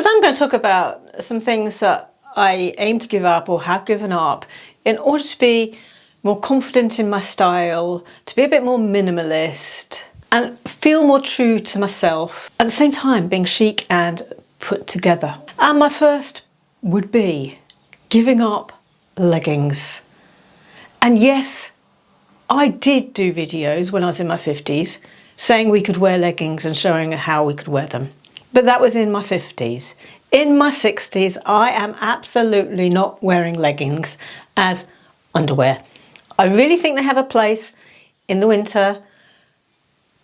Today I'm going to talk about some things that I aim to give up or have given up in order to be more confident in my style, to be a bit more minimalist and feel more true to myself, at the same time being chic and put together. And my first would be giving up leggings. And yes, I did do videos when I was in my 50s saying we could wear leggings and showing how we could wear them. But that was in my 50s. In my 60s, I am absolutely not wearing leggings as underwear. I really think they have a place in the winter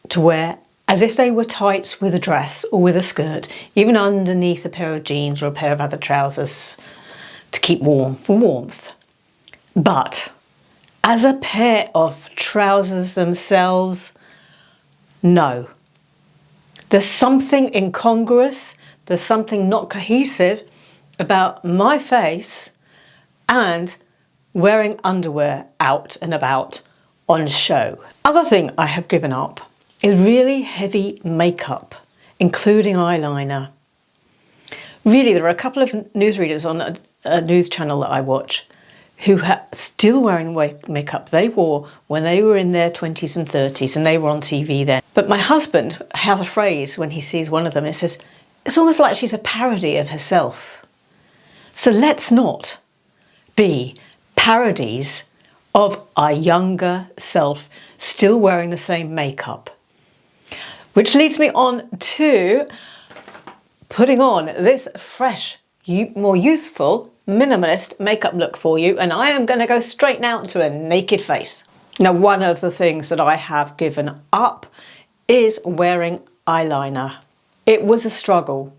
to wear as if they were tights with a dress or with a skirt, even underneath a pair of jeans or a pair of other trousers to keep warm, for warmth. But as a pair of trousers themselves, no. There's something incongruous, there's something not cohesive about my face and wearing underwear out and about on show. Other thing I have given up is really heavy makeup, including eyeliner. Really, there are a couple of newsreaders on a news channel that I watch who are still wearing the makeup they wore when they were in their 20s and 30s and they were on TV then. But my husband has a phrase when he sees one of them, it says, it's almost like she's a parody of herself. So let's not be parodies of our younger self still wearing the same makeup. Which leads me on to putting on this fresh, more youthful, minimalist makeup look for you, and I am going to go straight now to a naked face. Now, one of the things that I have given up is wearing eyeliner. It was a struggle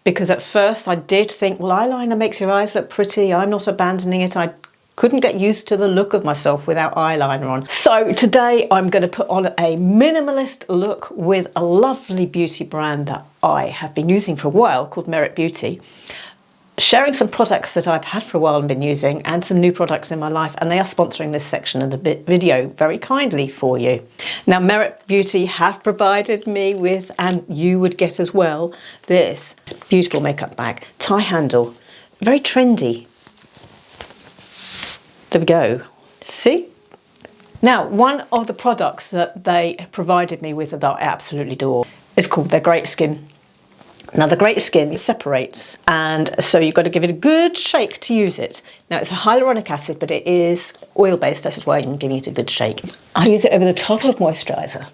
because at first I did think, well, eyeliner makes your eyes look pretty, I'm not abandoning it. I couldn't get used to the look of myself without eyeliner on. So today I'm going to put on a minimalist look with a lovely beauty brand that I have been using for a while called Merit Beauty. Sharing some products that I've had for a while and been using and some new products in my life, and they are sponsoring this section of the video very kindly for you. Now, Merit Beauty have provided me with, and you would get as well, this beautiful makeup bag, tie handle, very trendy. There we go. See? Now, one of the products that they provided me with that I absolutely adore is called their Great Skin. Now, the Great Skin separates, and so you've got to give it a good shake to use it. Now, it's a hyaluronic acid, but it is oil-based. This is why I'm giving it a good shake. I use it over the top of moisturiser,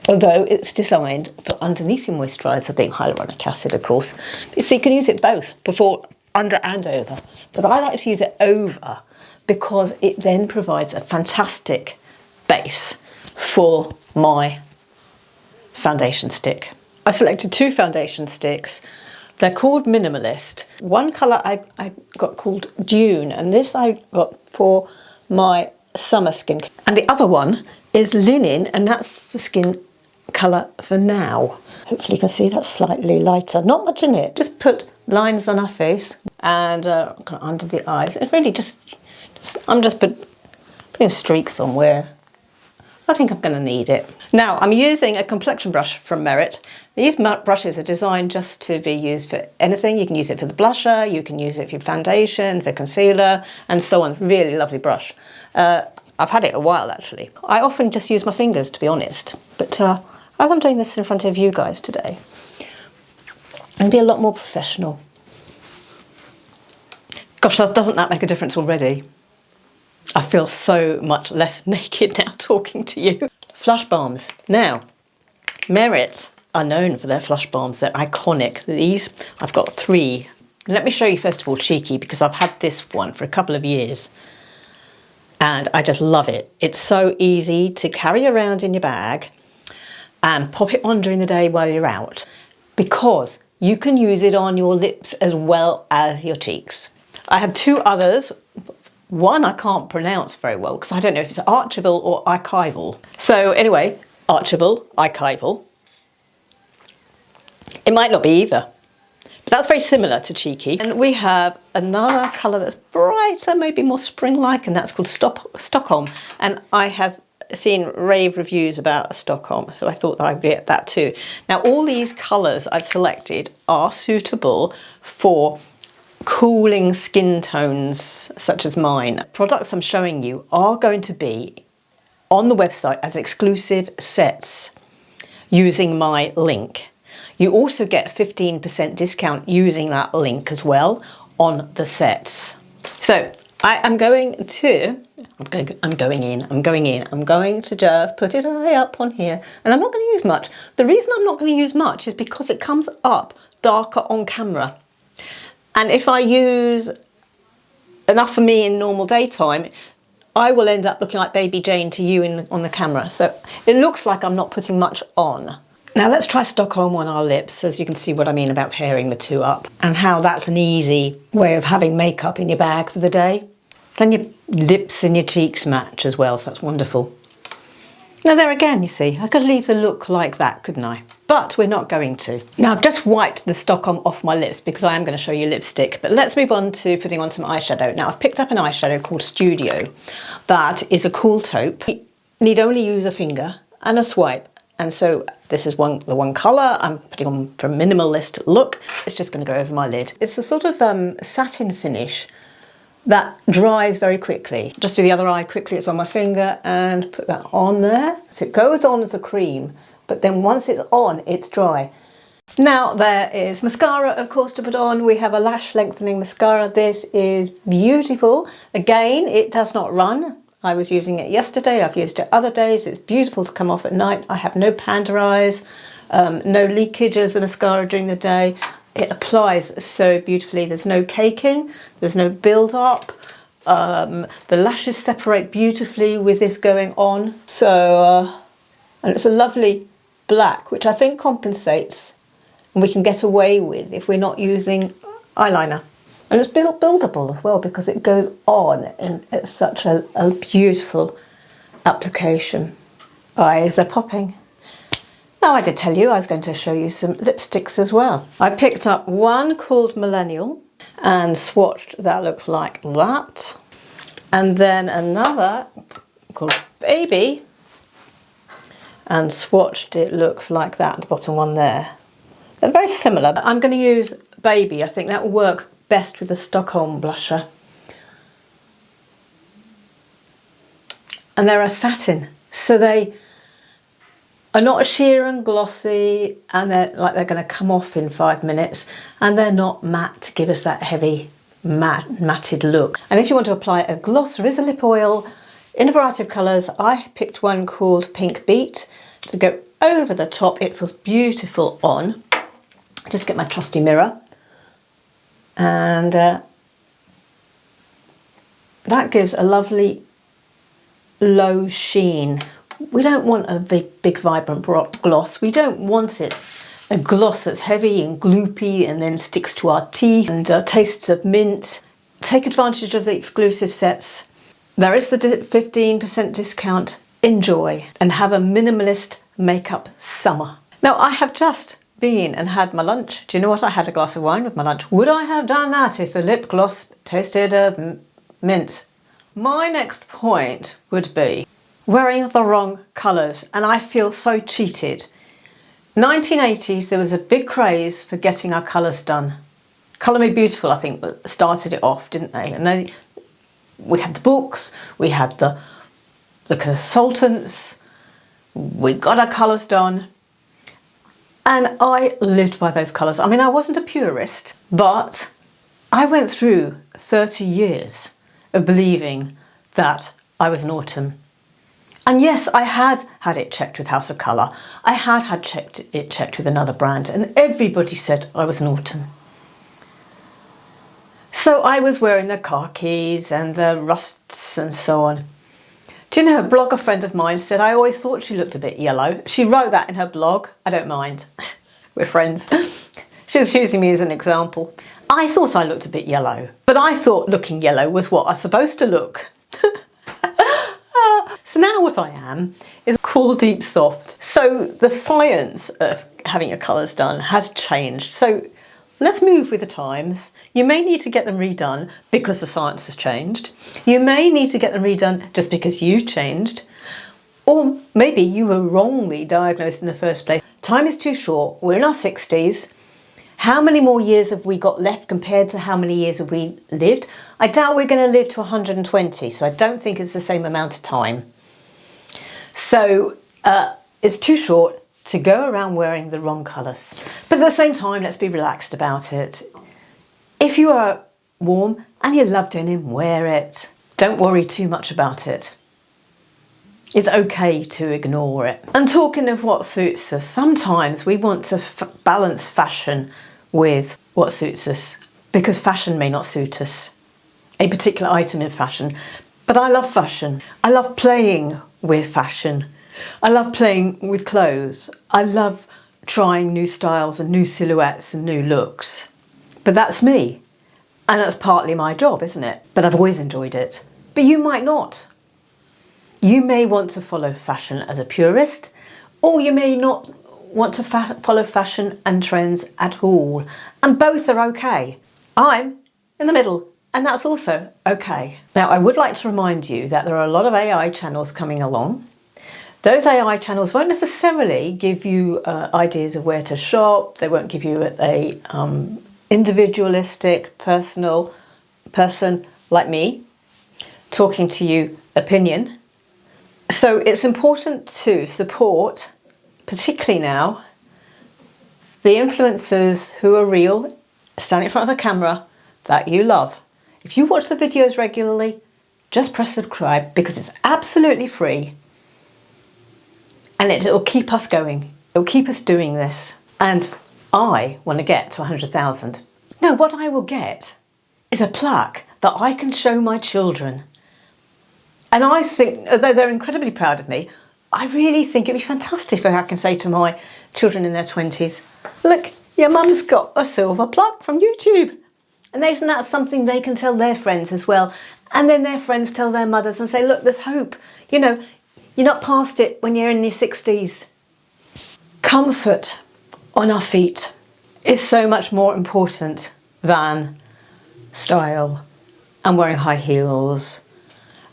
although it's designed for underneath your moisturiser, being hyaluronic acid, of course. So you can use it both, before, under and over. But I like to use it over because it then provides a fantastic base for my foundation stick. I selected two foundation sticks. They're called Minimalist. One colour I got called Dune, and this I got for my summer skin. And the other one is Linen, and that's the skin colour for now. Hopefully you can see that's slightly lighter. Not much in it. Just put lines on our face and under the eyes. It's really I'm just putting streaks on where I think I'm going to need it. Now, I'm using a complexion brush from Merit. These brushes are designed just to be used for anything. You can use it for the blusher, you can use it for foundation, for concealer, and so on. Really lovely brush. I've had it a while, actually. I often just use my fingers, to be honest. But as I'm doing this in front of you guys today, I'm going to be a lot more professional. Gosh, doesn't that make a difference already? I feel so much less naked now talking to you. Flush balms. Now, Merit are known for their flush balms. They're iconic. These, I've got 3. Let me show you first of all Cheeky, because I've had this one for a couple of years and I just love it. It's so easy to carry around in your bag and pop it on during the day while you're out, because you can use it on your lips as well as your cheeks. I have 2 others. One I can't pronounce very well because I don't know if it's archival or archival. So anyway, archival, archival. It might not be either, but that's very similar to Cheeky. And we have another colour that's brighter, maybe more spring-like, and that's called Stockholm. And I have seen rave reviews about Stockholm, so I thought that I'd get that too. Now all these colours I've selected are suitable for cooling skin tones such as mine. Products I'm showing you are going to be on the website as exclusive sets using my link. You also get a 15% discount using that link as well on the sets. So I'm going to just put it high up on here, and I'm not going to use much. The reason I'm not going to use much is because it comes up darker on camera. And if I use enough for me in normal daytime, I will end up looking like Baby Jane to you on the camera. So it looks like I'm not putting much on. Now let's try Stockholm on our lips, so you can see what I mean about pairing the two up and how that's an easy way of having makeup in your bag for the day. And your lips and your cheeks match as well, so that's wonderful. Now there again, you see, I could leave the look like that, couldn't I? But we're not going to. Now I've just wiped the Stockholm off my lips because I am going to show you lipstick, but let's move on to putting on some eyeshadow. Now I've picked up an eyeshadow called Studio that is a cool taupe. You need only use a finger and a swipe, and so this is the one colour I'm putting on for a minimalist look. It's just going to go over my lid. It's a sort of satin finish that dries very quickly. Just do the other eye quickly, it's on my finger, and put that on there. So it goes on as a cream, but then once it's on, it's dry. Now there is mascara, of course, to put on. We have a lash lengthening mascara. This is beautiful. Again, it does not run. I was using it yesterday, I've used it other days. It's beautiful to come off at night. I have no panda eyes, no leakage of the mascara during the day. It applies so beautifully. There's no caking, there's no build up. The lashes separate beautifully with this going on. So, and it's a lovely black, which I think compensates and we can get away with if we're not using eyeliner. And it's buildable as well because it goes on and it's such a beautiful application. Eyes are popping. Now I did tell you I was going to show you some lipsticks as well. I picked up one called Millennial and swatched that looks like that. And then another called Baby and swatched it looks like that, the bottom one there. They're very similar, but I'm going to use Baby. I think that will work best with the Stockholm blusher. And they're a satin, so they are not sheer and glossy, and they're going to come off in 5 minutes, and they're not matte to give us that heavy matted look. And if you want to apply a gloss, there is a lip oil in a variety of colours. I picked one called Pink Beet to go over the top. It feels beautiful on. Just get my trusty mirror, and that gives a lovely low sheen. We don't want a big vibrant gloss. We don't want a gloss that's heavy and gloopy and then sticks to our teeth and tastes of mint. Take advantage of the exclusive sets. There is the 15% discount. Enjoy and have a minimalist makeup summer. Now I have just been and had my lunch. Do you know what? I had a glass of wine with my lunch. Would I have done that if the lip gloss tasted of mint? My next point would be wearing the wrong colours, and I feel so cheated. 1980s, there was a big craze for getting our colours done. Colour Me Beautiful, I think, started it off, didn't they? And then we had the books, we had the consultants, we got our colours done, and I lived by those colours. I mean, I wasn't a purist, but I went through 30 years of believing that I was an autumn. And yes, I had it checked with House of Colour. I had it checked with another brand, and everybody said I was an autumn. So I was wearing the khakis and the rusts and so on. Do you know, a blogger friend of mine said I always thought she looked a bit yellow. She wrote that in her blog. I don't mind. We're friends. She was using me as an example. I thought I looked a bit yellow, but I thought looking yellow was what I was supposed to look. So now what I am is cool, deep, soft. So the science of having your colours done has changed. So let's move with the times. You may need to get them redone because the science has changed. You may need to get them redone just because you've changed. Or maybe you were wrongly diagnosed in the first place. Time is too short. We're in our 60s. How many more years have we got left compared to how many years have we lived? I doubt we're going to live to 120, so I don't think it's the same amount of time. So it's too short to go around wearing the wrong colours. But at the same time, let's be relaxed about it. If you are warm and you love denim, wear it. Don't worry too much about it. It's okay to ignore it. And talking of what suits us, sometimes we want to balance fashion with what suits us, because fashion may not suit us, a particular item in fashion. But I love fashion. I love playing with fashion. I love playing with clothes. I love trying new styles and new silhouettes and new looks. But that's me. And that's partly my job, isn't it? But I've always enjoyed it. But you might not. You may want to follow fashion as a purist, or you may not want to follow fashion and trends at all. And both are okay. I'm in the middle, and that's also okay. Now, I would like to remind you that there are a lot of AI channels coming along. Those AI channels won't necessarily give you ideas of where to shop. They won't give you a individualistic, personal person like me talking to you opinion. So it's important to support, particularly now, the influencers who are real, standing in front of a camera, that you love. If you watch the videos regularly, just press subscribe, because it's absolutely free. And it'll keep us going. It'll keep us doing this. And I want to get to 100,000. No, what I will get is a plaque that I can show my children. And I think, although they're incredibly proud of me, I really think it'd be fantastic if I can say to my children in their 20s, look, your mum's got a silver plaque from YouTube. And isn't that something they can tell their friends as well? And then their friends tell their mothers and say, look, there's hope. You know, you're not past it when you're in your 60s. Comfort on our feet is so much more important than style and wearing high heels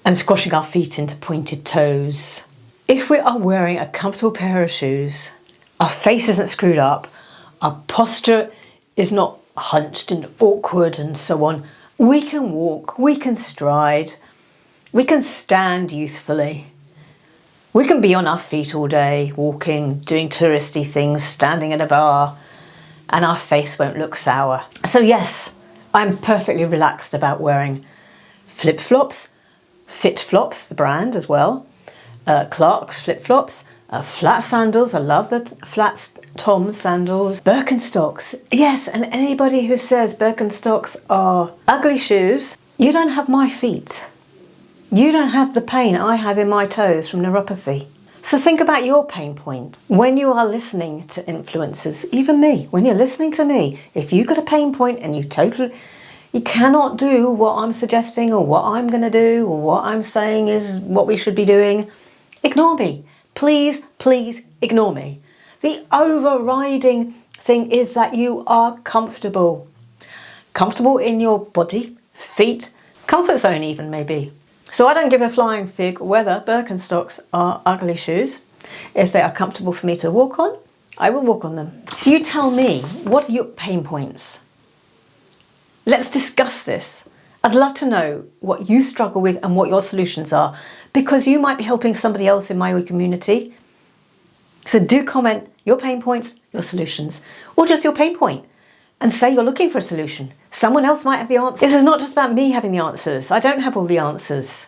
and squashing our feet into pointed toes. If we are wearing a comfortable pair of shoes, our face isn't screwed up, our posture is not hunched and awkward and so on, we can walk, we can stride, we can stand youthfully. We can be on our feet all day, walking, doing touristy things, standing at a bar, and our face won't look sour. So yes, I'm perfectly relaxed about wearing flip-flops, Fit-flops, the brand as well, Clark's flip-flops, flat sandals, I love the flat Tom sandals, Birkenstocks. Yes, and anybody who says Birkenstocks are ugly shoes, you don't have my feet. You don't have the pain I have in my toes from neuropathy. So think about your pain point. When you are listening to influencers, even me, when you're listening to me, if you've got a pain point and you cannot do what I'm suggesting or what I'm going to do or what I'm saying is what we should be doing, ignore me. Please, please ignore me. The overriding thing is that you are comfortable. Comfortable in your body, feet, comfort zone even maybe. So I don't give a flying fig whether Birkenstocks are ugly shoes. If they are comfortable for me to walk on, I will walk on them. So you tell me, what are your pain points? Let's discuss this. I'd love to know what you struggle with and what your solutions are, because you might be helping somebody else in my community. So do comment your pain points, your solutions, or just your pain point, and say you're looking for a solution. Someone else might have the answer. This is not just about me having the answers. I don't have all the answers.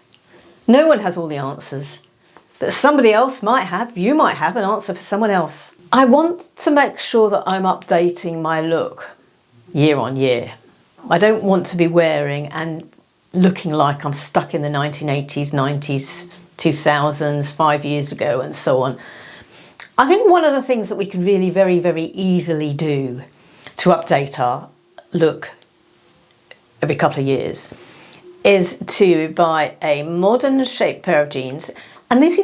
No one has all the answers. But somebody else might have, you might have an answer for someone else. I want to make sure that I'm updating my look year on year. I don't want to be wearing and looking like I'm stuck in the 1980s, 90s, 2000s, 5 years ago and so on. I think one of the things that we can really very, very easily do to update our look every couple of years is to buy a modern shaped pair of jeans. And at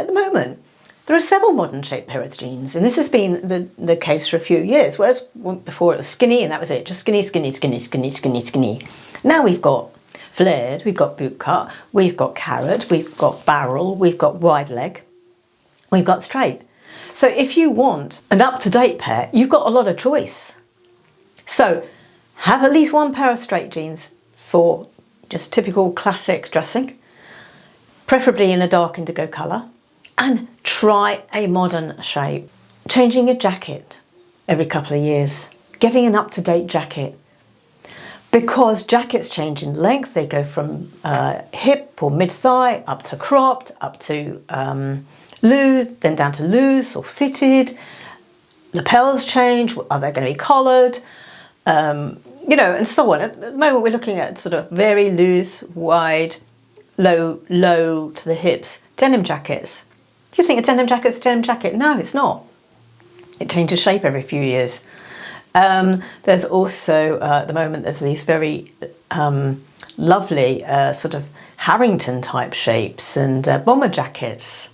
the moment, there are several modern shaped pairs of jeans, and this has been the case for a few years, whereas before it was skinny and that was it, just skinny, skinny, skinny, skinny, skinny, skinny. Now we've got flared, we've got boot cut, we've got carrot, we've got barrel, we've got wide leg. or you've got straight. So if you want an up-to-date pair, you've got a lot of choice. So have at least one pair of straight jeans for just typical classic dressing, preferably in a dark indigo colour, and try a modern shape. Changing your jacket every couple of years, getting an up-to-date jacket, because jackets change in length. They go from hip or mid-thigh up to cropped, up to loose, then down to loose or fitted. Lapels change. Are they going to be collared? You know, and so on. At the moment we're looking at sort of very loose, wide, low to the hips denim jackets. Do you think a denim jacket's a denim jacket? No, it's not. It changes shape every few years. There's also, at the moment, there's these very lovely sort of Harrington type shapes and bomber jackets.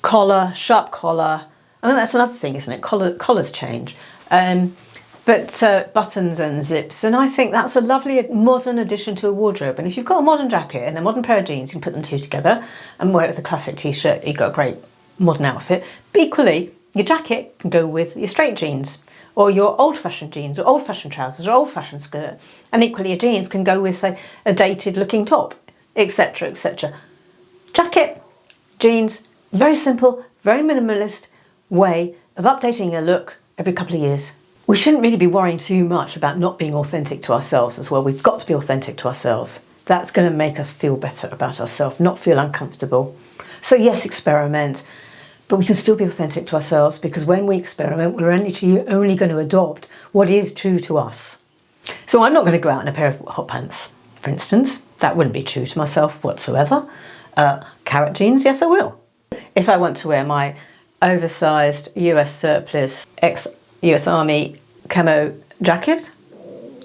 Collar, sharp collar. I mean, that's another thing, isn't it? Collars change. But buttons and zips, and I think that's a lovely modern addition to a wardrobe. And if you've got a modern jacket and a modern pair of jeans, you can put them two together and wear it with a classic t-shirt. You've got a great modern outfit. But equally, your jacket can go with your straight jeans, or your old-fashioned jeans, or old-fashioned trousers, or old-fashioned skirt. And equally, your jeans can go with, say, a dated-looking top, etc., etc. Jacket, jeans, very simple, very minimalist way of updating your look every couple of years. We shouldn't really be worrying too much about not being authentic to ourselves as well. We've got to be authentic to ourselves. That's going to make us feel better about ourselves, not feel uncomfortable. So yes, experiment, but we can still be authentic to ourselves, because when we experiment, we're only going to adopt what is true to us. So I'm not going to go out in a pair of hot pants, for instance. That wouldn't be true to myself whatsoever. Carrot jeans, yes I will. If I want to wear my oversized US surplus ex-US Army camo jacket,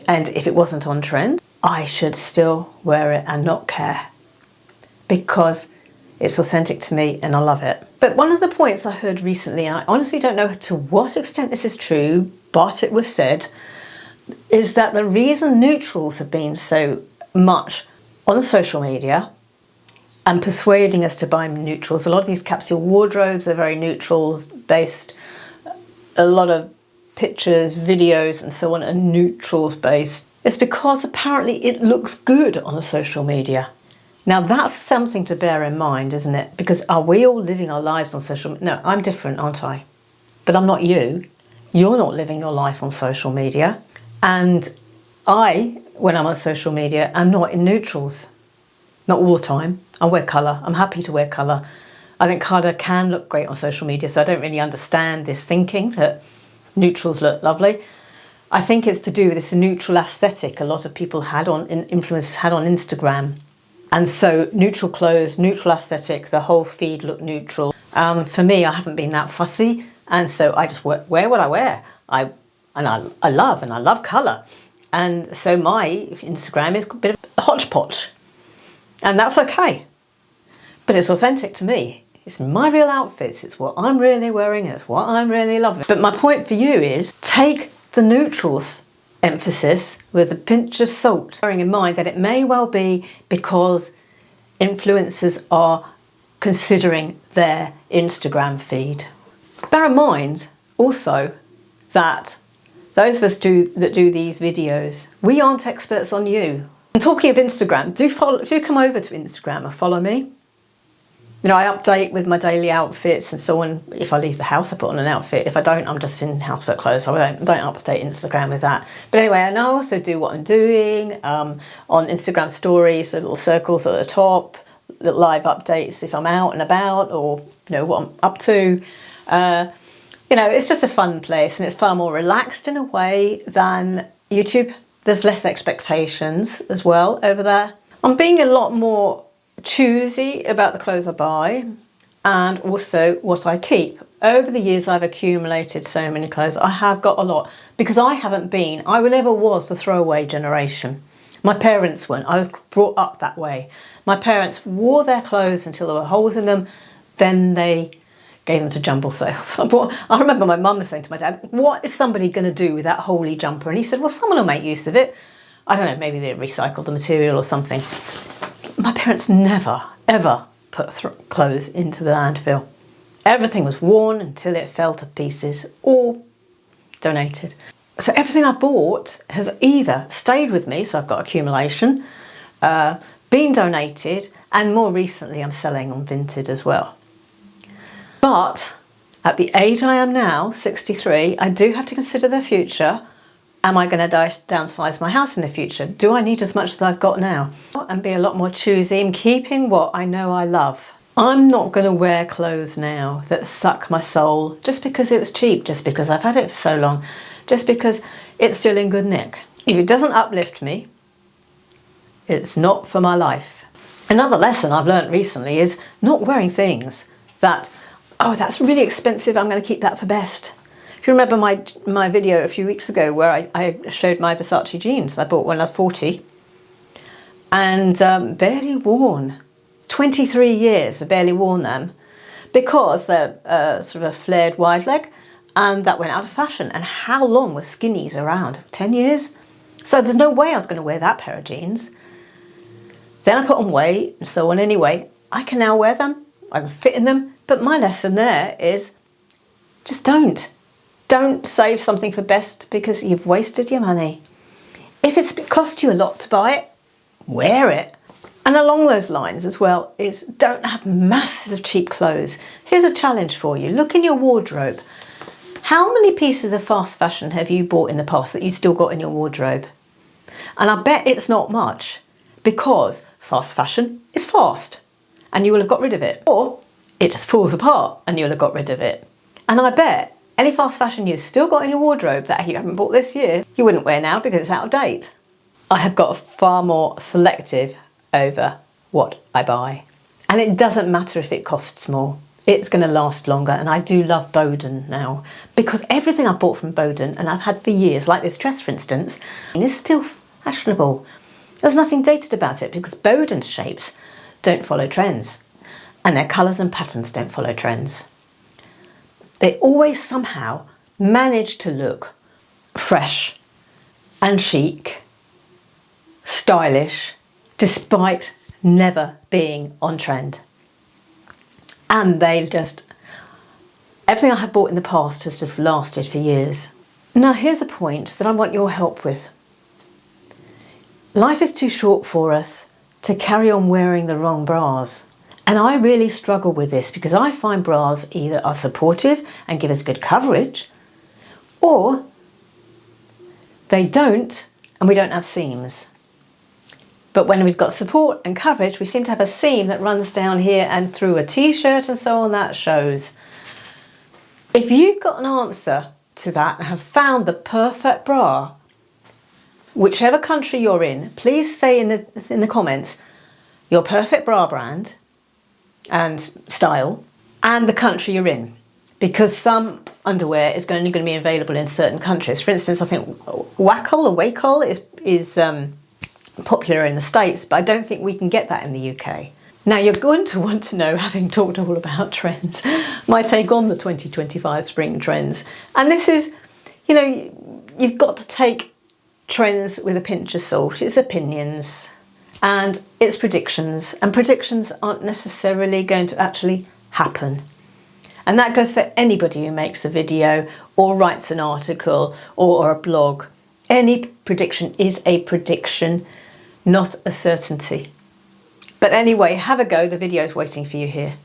and if it wasn't on trend, I should still wear it and not care, because it's authentic to me and I love it. But one of the points I heard recently, and I honestly don't know to what extent this is true, but it was said, is that the reason neutrals have been so much on social media and persuading us to buy neutrals, a lot of these capsule wardrobes are very neutrals based, a lot of pictures, videos and so on are neutrals based. It's because apparently it looks good on a social media. Now that's something to bear in mind, isn't it? Because are we all living our lives on social media? No, I'm different, aren't I? But I'm not you. You're not living your life on social media. And I, when I'm on social media, I'm not in neutrals. Not all the time. I wear colour. I'm happy to wear colour. I think colour can look great on social media, so I don't really understand this thinking that neutrals look lovely. I think it's to do with this neutral aesthetic a lot of people had on, influencers had on Instagram. And so neutral clothes, neutral aesthetic, the whole feed looked neutral. For me, I haven't been that fussy, and so I just wear what I wear. I love colour. And so my Instagram is a bit of a hodgepodge. And that's okay. But it's authentic to me. It's my real outfits. It's what I'm really wearing. It's what I'm really loving. But my point for you is take the neutrals emphasis with a pinch of salt, bearing in mind that it may well be because influencers are considering their Instagram feed. Bear in mind also that those of us that do these videos, we aren't experts on you. And talking of Instagram, do come over to Instagram and follow me. You know, I update with my daily outfits and so on. If I leave the house, I put on an outfit. If I don't, I'm just in housework clothes. I don't update Instagram with that. But anyway, and I also do what I'm doing on Instagram stories, the little circles at the top, little live updates if I'm out and about, or you know what I'm up to. You know, it's just a fun place, and it's far more relaxed in a way than YouTube. There's less expectations as well over there. I'm being a lot more choosy about the clothes I buy and also what I keep. Over the years I've accumulated so many clothes. I have got a lot because I never was the throwaway generation. My parents weren't. I was brought up that way. My parents wore their clothes until there were holes in them, then they gave them to jumble sales. I remember my mum was saying to my dad, what is somebody going to do with that holey jumper? And he said, well, someone will make use of it. I don't know, maybe they recycled the material or something. My parents never, ever put clothes into the landfill. Everything was worn until it fell to pieces or donated. So everything I've bought has either stayed with me, so I've got accumulation, been donated, and more recently I'm selling on Vinted as well. But at the age I am now, 63, I do have to consider the future. Am I going to downsize my house in the future? Do I need as much as I've got now? And be a lot more choosy in keeping what I know I love. I'm not going to wear clothes now that suck my soul just because it was cheap, just because I've had it for so long, just because it's still in good nick. If it doesn't uplift me, it's not for my life. Another lesson I've learned recently is not wearing things that, oh, that's really expensive, I'm going to keep that for best. If you remember my video a few weeks ago where I showed my Versace jeans I bought when I was 40 and barely worn. 23 years I've barely worn them because they're sort of a flared wide leg, and that went out of fashion. And how long were skinnies around? 10 years? So there's no way I was going to wear that pair of jeans. Then I put on weight and so on anyway. I can now wear them, I can fit in them, but my lesson there is just don't. Don't save something for best because you've wasted your money. If it's cost you a lot to buy it, wear it. And along those lines as well is don't have masses of cheap clothes. Here's a challenge for you. Look in your wardrobe. How many pieces of fast fashion have you bought in the past that you still got in your wardrobe? And I bet it's not much because fast fashion is fast and you will have got rid of it. Or it just falls apart and you'll have got rid of it. And I bet any fast fashion you've still got in your wardrobe that you haven't bought this year, you wouldn't wear now because it's out of date. I have got far more selective over what I buy. And it doesn't matter if it costs more. It's going to last longer. And I do love Boden now because everything I've bought from Boden and I've had for years, like this dress for instance, is still fashionable. There's nothing dated about it because Boden's shapes don't follow trends and their colours and patterns don't follow trends. They always somehow manage to look fresh and chic, stylish, despite never being on trend. And everything I have bought in the past has just lasted for years. Now here's a point that I want your help with. Life is too short for us to carry on wearing the wrong bras. And I really struggle with this because I find bras either are supportive and give us good coverage, or they don't and we don't have seams. But when we've got support and coverage, we seem to have a seam that runs down here and through a t-shirt and so on, that shows. If you've got an answer to that and have found the perfect bra, whichever country you're in, please say in the comments your perfect bra brand and style and the country you're in, because some underwear is only going to be available in certain countries. For instance, I think Wacol is popular in the States, but I don't think we can get that in the UK. Now you're going to want to know, having talked all about trends, my take on the 2025 spring trends. And this is, you know, you've got to take trends with a pinch of salt. It's opinions and it's predictions, and predictions aren't necessarily going to actually happen. And that goes for anybody who makes a video or writes an article or a blog. Any prediction is a prediction, not a certainty. But anyway, have a go. The video's waiting for you here.